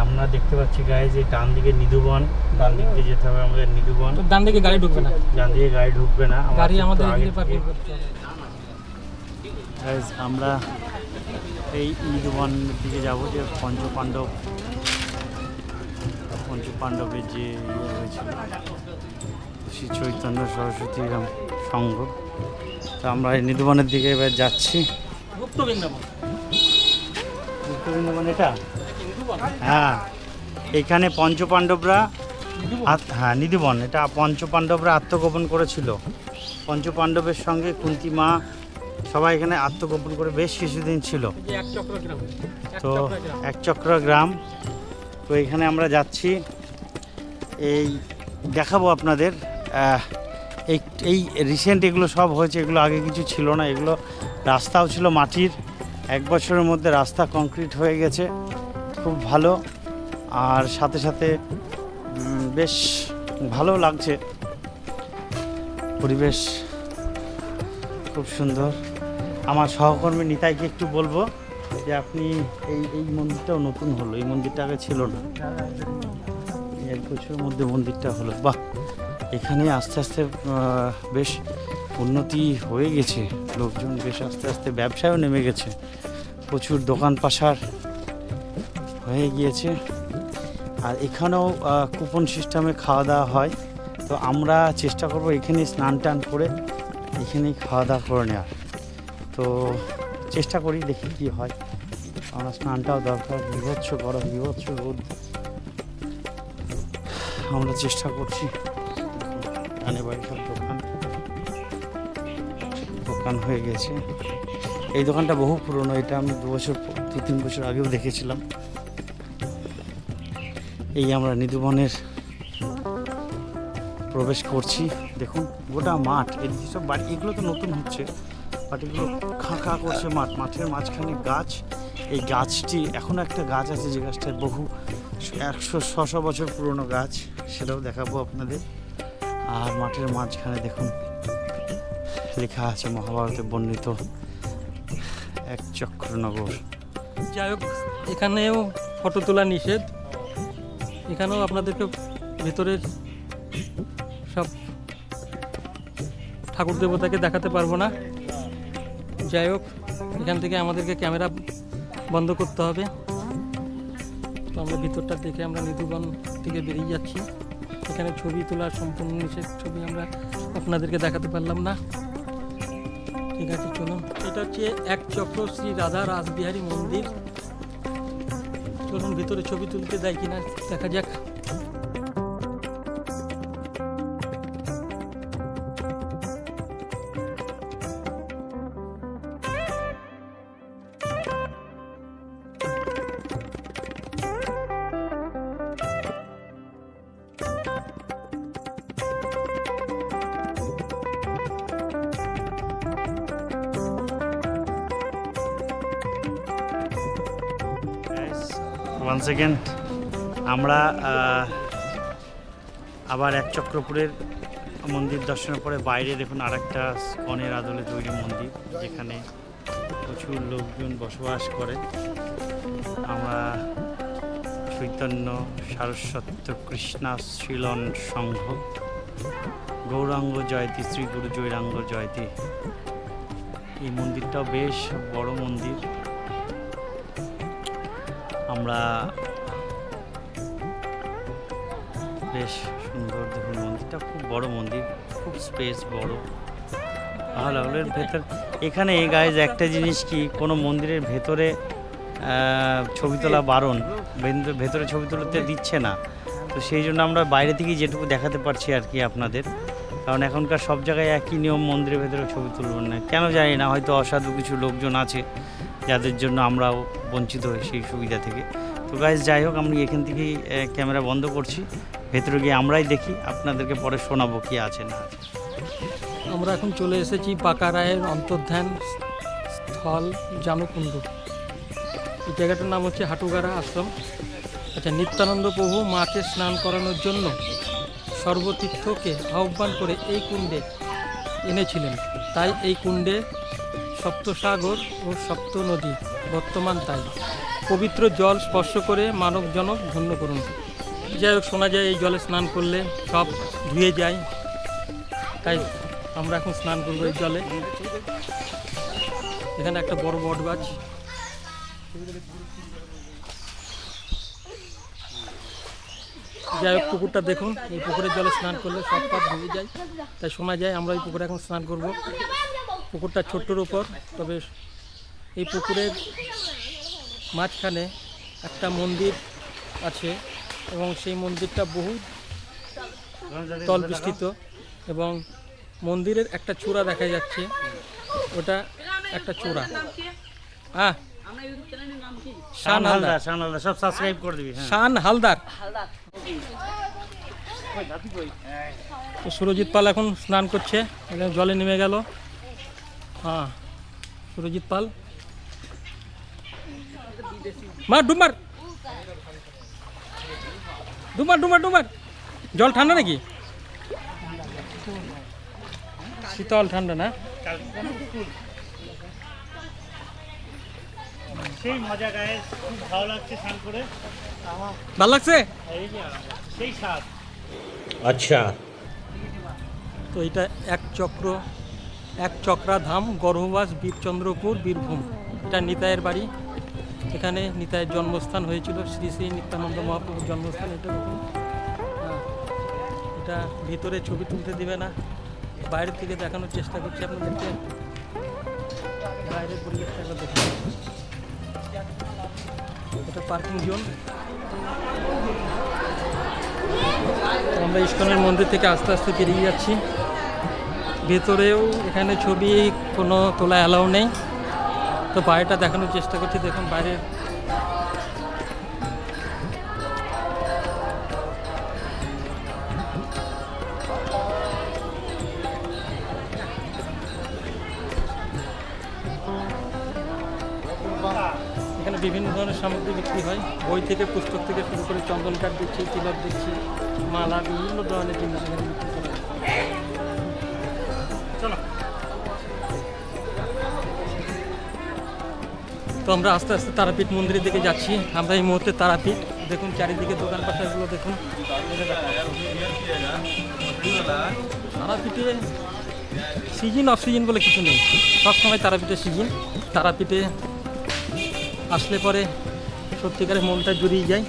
আমরা দেখতে পাচ্ছি গাইজ এই ডান দিকে নিধুবন, ডান দিক দিয়ে যেতে হবে আমাদের নিধুবন। ডান দিকে গাড়ি ঢুকবে না, ডান দিকে গাড়ি ঢুকবে না, গাড়ি আমাদের এদিকে পার্কিং করতে হবে। গাইজ আমরা এই নিধুবনের দিকে যাবো, যে পঞ্চপাণ্ডবের যে ইয়ে হয়েছিল শ্রী চৈতন্য সরস্বতী সংঘ। তো আমরা এই নিধুবনের দিকে এবার যাচ্ছি। গুপ্ত বৃন্দাবন, গুপ্ত বৃন্দাবন এটা? হ্যাঁ, এখানে পঞ্চপাণ্ডবরা, হ্যাঁ নিধুবন, এটা পঞ্চপাণ্ডবরা আত্মগোপন করেছিল। পঞ্চপাণ্ডবের সঙ্গে কুন্তী মা সবাই এখানে আত্মগোপন করে বেশ কিছুদিন ছিল। তো একচক্র গ্রাম। তো এখানে আমরা যাচ্ছি, এই দেখাবো আপনাদের। এই রিসেন্ট এগুলো সব হয়েছে, এগুলো আগে কিছু ছিল না। এগুলো রাস্তাও ছিল মাটির, 1 বছরের মধ্যে রাস্তা কংক্রিট হয়ে গেছে, খুব ভালো। আর সাথে সাথে বেশ ভালো লাগছে, পরিবেশ খুব সুন্দর। আমার সহকর্মী নিতাইকে একটু বলবো যে আপনি এই মন্দিরটাও নতুন হলো, এই মন্দিরটা আগে ছিল না, 1 বছরের মধ্যে মন্দিরটা হলো। বাহ, এখানে আস্তে আস্তে বেশ উন্নতি হয়ে গেছে, লোকজন বেশ আস্তে আস্তে ব্যবসায়ও নেমে গেছে, প্রচুর দোকান পাশার হয়ে গিয়েছে। আর এখানেও কুপন সিস্টেমে খাওয়া দাওয়া হয়। তো আমরা চেষ্টা করব এখানেই স্নান টান করে এখানেই খাওয়া দাওয়া করে নেওয়ার। তো চেষ্টা করি, দেখি কি হয়। আমরা স্নানটাও দরকার, বিভৎস গরম, বিভৎস রোদ, আমরা চেষ্টা করছি। এখানে বাড়ি সব দোকান হয়ে গেছে। এই দোকানটা বহু পুরনো, এটা আমি 2-3 বছর আগেও দেখেছিলাম। এই আমরা নিধুবনের প্রবেশ করছি। দেখুন গোটা মাঠ, এই সব বাড়ি, এগুলো তো নতুন হচ্ছে, বাট এগুলো খাঁ করছে মাঠ, মাঠের মাঝখানে গাছ। এই গাছটি এখনও একটা গাছ আছে, যে গাছটার বহু 100-600 বছর পুরনো গাছ, সেটাও দেখাবো আপনাদের। আর মাঠের মাঝখানে দেখুন লেখা আছে মহাভারতে বর্ণিত একচক্রনগর। যাই হোক, এখানেও ফটো তোলা নিষেধ, এখানেও আপনাদেরকে ভেতরের সব ঠাকুর দেবতাকে দেখাতে পারবো না। যাই হোক, এখান থেকে আমাদেরকে ক্যামেরা বন্ধ করতে হবে। তো আমরা ভিতরটা দেখে আমরা নিধুবন থেকে বেরিয়ে যাচ্ছি। এখানে ছবি তোলার সম্পূর্ণ নিষেধ, ছবি আমরা আপনাদেরকে দেখাতে পারলাম না। ঠিক আছে, চলুন। এটা হচ্ছে একচক্র শ্রী রাধা রাসবিহারী মন্দির। চলুন ভিতরে ছবি তুলতে দেয় কিনা দেখা যাক। ওয়ান সেকেন্ড, আমরা আবার একচক্রপুরের মন্দির দর্শনের পরে বাইরে দেখুন আরেকটা কনের আদলে তৈরি মন্দির, যেখানে প্রচুর লোকজন বসবাস করে। আমরা চৈতন্য সারস্বত কৃষ্ণাশ্রীলন সংঘ, গৌরাঙ্গ জয়তী, শ্রী গুরু জৈরাঙ্গ জয়তী। এই মন্দিরটাও বেশ বড় মন্দির। আমরা বেশ সুন্দর, দেখুন মন্দিরটা খুব বড় মন্দির, খুব স্পেস বড়, ভালো লাগলো। এর ভেতর এখানে গাইজ একটা জিনিস কি, কোনো মন্দিরের ভেতরে ছবি তোলা বারণ, ভেতরে ছবি তুলতে দিচ্ছে না। তো সেই জন্য আমরা বাইরে থেকেই যেটুকু দেখাতে পারছি আর কি আপনাদের, কারণ এখনকার সব জায়গায় একই নিয়ম, মন্দিরের ভেতরে ছবি তুলবেন না কেন জানি না, হয়তো অসাধু কিছু লোকজন আছে যাদের জন্য আমরাও বঞ্চিত হই সেই সুবিধা থেকে। তো গাইজ যাই হোক, আমি এখান থেকেই ক্যামেরা বন্ধ করছি, ভেতরে গিয়ে আমরাই দেখি, আপনাদেরকে পরে শোনাবো কি আছে না আছে। আমরা এখন চলে এসেছি পাকা রায়ের অন্তর্ধান স্থল জানুকুণ্ড। এই জায়গাটার নাম হচ্ছে হাটুগাড়া আশ্রম। আচ্ছা, নিত্যানন্দ প্রভু মাকে স্নান করানোর জন্য সর্বতীর্থকে আহ্বান করে এই কুণ্ডে এনেছিলেন, তাই এই কুণ্ডে সপ্তসাগর ও সপ্ত নদী বর্তমান তাই। পবিত্র জল স্পর্শ করে মানবজনক ধন্য করুন। যাই হোক, শোনা যায় এই জলে স্নান করলে সব ধুয়ে যায়, তাই আমরা এখন স্নান করবো এই জলে। এখানে একটা বড় বট গাছ, যাই হোক পুকুরটা দেখুন, এই পুকুরের জলে স্নান করলে সব পাপ ধুয়ে যায়, তাই শোনা যায় আমরা এই পুকুরে এখন স্নান করব। পুকুরটা ছোট্টর উপর, তবে এই পুকুরের মাঝখানে একটা মন্দির আছে এবং সেই মন্দিরটা বহু তল বিস্তৃত এবং মন্দিরের একটা চূড়া দেখা যাচ্ছে, ওটা একটা চূড়া। হ্যাঁ, শান হালদার, সব সাবস্ক্রাইব করে দিবি। শান হালদার। তো সুরজিৎ পাল এখন স্নান করছে, এখানে জলে নেমে গেল। হ্যাঁ, সুরজিৎ পাল, মার ডুমার ডুমার ডুমার ডুমার। জল ঠান্ডা নাকি? শীতল ঠান্ডা না? সেই মজা গায়ে, খুব ভালো লাগছে স্নান করে। ভালো লাগছে? সেই স্বাদ। अच्छा। তো এটা এক চক্রা ধাম, গর্ভবাস, বীরচন্দ্রপুর, বীরভূম। এটা নিতাইয়ের বাড়ি, এখানে নিতাইয়ের জন্মস্থান হয়েছিল, শ্রী শ্রী নিত্যানন্দ মহাপ্রভুর জন্মস্থান। এটা দেখুন, এটা ভিতরে ছবি তুলতে দিবে না, বাইরের থেকে দেখানোর চেষ্টা করছি আপনাদেরকে। বাইরের পরিবেশটা একবার দেখুন, এটা পার্কিং জোন। আমরা ইস্কনের মন্দির থেকে আস্তে আস্তে বেরিয়ে যাচ্ছি। ভেতরেও এখানে ছবি কোনো তোলা অ্যালাউ নেই, তো বাইরেটা দেখানোর চেষ্টা করছি। দেখুন বাইরের এখানে বিভিন্ন ধরনের সামগ্রী বিক্রি হয়, বই থেকে পুস্তক থেকে শুরু করে চন্দন কাঠ দিচ্ছি, তিলক দিচ্ছি, মালা, বিভিন্ন ধরনের জিনিস এখানে বিক্রি করা হয়। চলো, তো আমরা আস্তে আস্তে তারাপীঠ মন্দিরের দিকে যাচ্ছি। আমরা এই মুহূর্তে তারাপীঠ, দেখুন চারিদিকে দোকান পাশাগুলো দেখুন। তারাপীঠে সিজন অফ সিজন বলে কিছু নেই, সবসময় তারাপীঠে সিজন। তারাপীঠে আসলে পরে সত্যিকারের মনটা জুড়িয়ে যায়।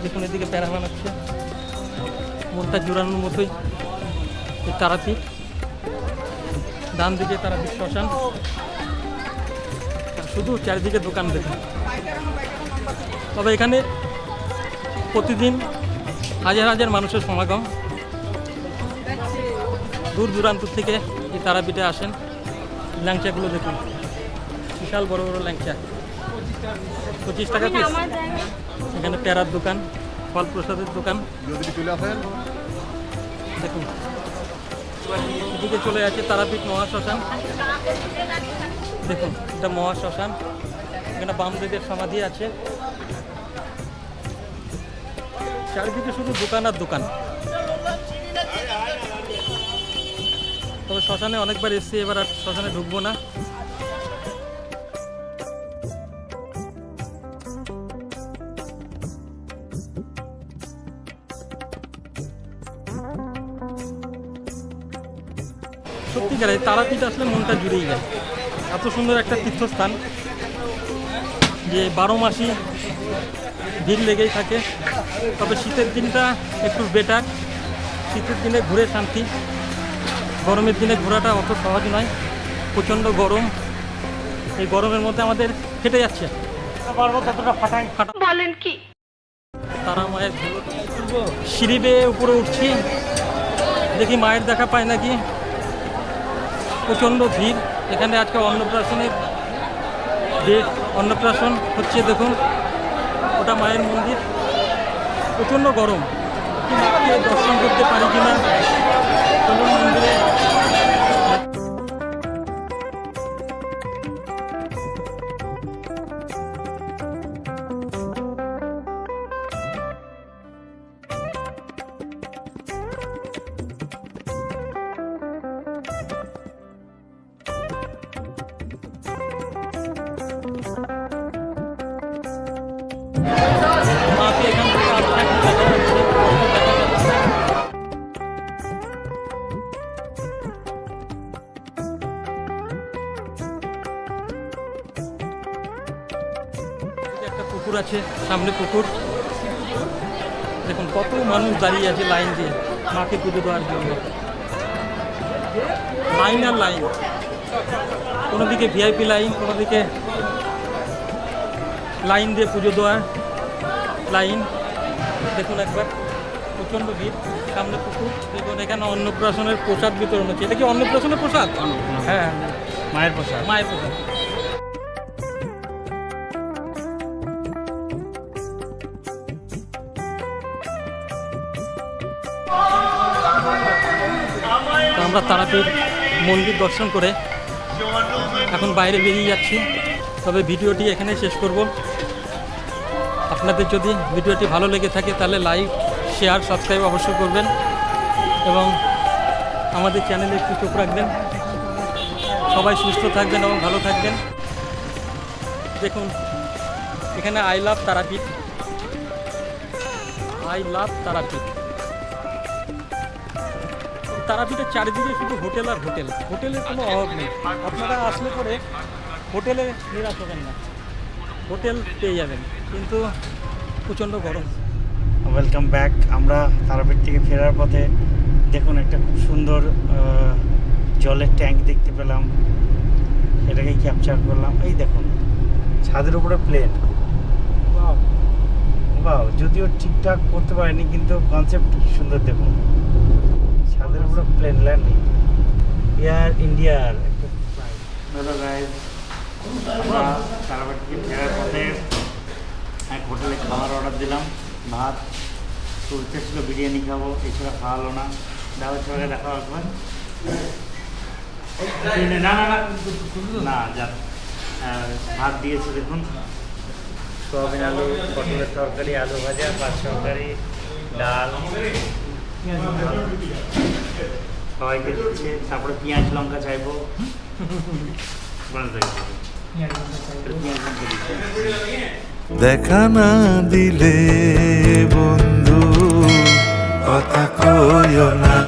দেখুন এদিকে প্যারা বানাচ্ছে, মনটা জুড়ানোর মতোই এই তারাপীঠ। ডান দিকে তারাপীঠ শ্মশান, শুধু চারিদিকে দোকান দেখুন। তবে এখানে প্রতিদিন হাজার হাজার মানুষের সমাগম, দূর দূরান্ত থেকে এই তারাপীঠে আসেন। ল্যাংচাগুলো দেখুন, বিশাল বড় বড় ল্যাংচা, 25 টাকা পিস। এখানে প্যারার দোকান, ফল প্রসাদের দোকান দেখুন। এদিকে চলে যাচ্ছে তারাপীঠ মহাশ্মশান, দেখুন এটা মহাশ্মশান। এখানে বামদেবের সমাধি আছে, চারিদিকে শুধু দোকান আর দোকান। তবে শ্মশানে অনেকবার এসেছি, এবার আর শ্মশানে ঢুকবো না। সত্যিকার তারাপীঠ আসলে মনটা জুড়েই যায়। এত সুন্দর একটা তীর্থস্থান যে 12 মাসই ভিড় লেগেই থাকে। তবে শীতের দিনটা একটু বেটার, শীতের দিনে ঘুরে শান্তি। গরমের দিনে ঘোরাটা অত সহজ নয়, প্রচণ্ড গরম। এই গরমের মধ্যে আমাদের ফেটে যাচ্ছে। বলেন কি? তারা মায়ের সিঁড়ি বেয়ে উপরে উঠছি, দেখি মায়ের দেখা পায় নাকি। প্রচণ্ড ভিড় এখানে। আজকে অন্নপ্রাশনের ডেট, অন্নপ্রাশন হচ্ছে। দেখুন ওটা মায়ের মন্দির, প্রচণ্ড গরম। কি মাকে দর্শন করতে পারি কিনা চলুন মন্দিরে। হচ্ছে সামনে পুকুর। দেখুন কত মানুষ দাঁড়িয়ে আছে লাইন দিয়ে মাকে পুজো দেওয়ার জন্য। লাইন আর লাইন, কোনো দিকে ভিআইপি লাইন, কোনো দিকে লাইন দিয়ে পুজো দেওয়ার লাইন। দেখুন একবার প্রচণ্ড ভিড়, সামনে পুকুর। দেখুন এখানে অন্নপ্রাশনের প্রসাদ বিতরণ হচ্ছে। এটা কি অন্নপ্রাশনের প্রসাদ? হ্যাঁ, মায়ের প্রসাদ। মায়ের প্রসাদ। তো আমরা তারাপীঠ মন্দির দর্শন করে এখন বাইরে বেরিয়ে যাচ্ছি। তবে ভিডিওটি এখানে শেষ করব। আপনাদের যদি ভিডিওটি ভালো লেগে থাকে তাহলে লাইক, শেয়ার, সাবস্ক্রাইব অবশ্যই করবেন এবং আমাদের চ্যানেলে একটু চোখ রাখবেন। সবাই সুস্থ থাকবেন এবং ভালো থাকবেন। দেখুন এখানে I love Tarapith, I love Tarapith. তারাপীঠের চারিদিকে শুধু হোটেল আর হোটেল, হোটেলের কোনো অভাব নেই। আপনারা আসলে পরে হোটেলে নিরাশ হবেন না, হোটেল পেয়ে যাবেন, কিন্তু প্রচণ্ড গরম। Welcome back. আমরা তারাপীঠ থেকে ফেরার পথে দেখুন একটা খুব সুন্দর জলের ট্যাঙ্ক দেখতে পেলাম, সেটাকে ক্যাপচার করলাম। এই দেখুন ছাদের উপরে প্লেন। বাহ, যদিও ঠিকঠাক করতে পারেনি কিন্তু কনসেপ্ট সুন্দর। দেখুন ছাদের উপরে প্লেন ল্যান্ডিং, এয়ার ইন্ডিয়ার একটা ফ্লাইট। হ্যালো গাইস, আমরা তারাপীঠ থেকে ফেরার পথে এক হোটেলে খাবার অর্ডার দিলাম। ভাত, তো ইচ্ছা ছিল বিরিয়ানি খাবো, এছাড়া খাওয়া হলো না। দাওয়াত সবাই দেখা একবার। না না না না যাক, ভাত দিয়েছে দেখুন, সোয়াবিন আলু, পটলের তরকারি, আলু ভাজা, পাঁচ তরকারি, ডাল, সবাইকে দিচ্ছে। তারপরে পেঁয়াজ লঙ্কা চাইবো, দেখা না দিলে বন্ধু কথা কইও না।